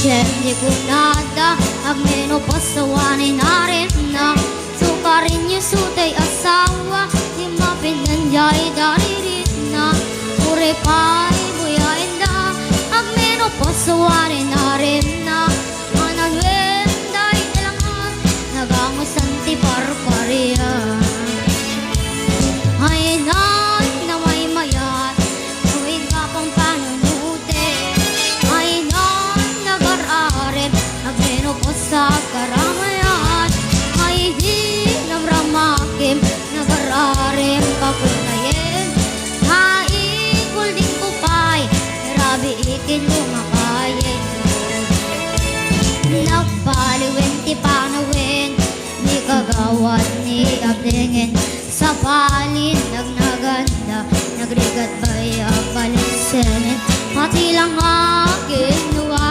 Hindi ko nada Agmeno pasawanin na rin na Sukarin niyo sutay asawa Di mapinanjay daririn na Pure pari buyain da Agmeno pasawanin na rin na Managwen dari talangan Nagangusan ti parpariya Ay na may mayat Tuwing ka pang panunute Ay na nagar-arem Agmeno po sa karamayan Ay di namramakim Nagar-arem kapunayin Haikul din ko pa'y Rabi ikin lumakayin Nagpaliwin ti panawin Ni kagawad ni abdingin Sa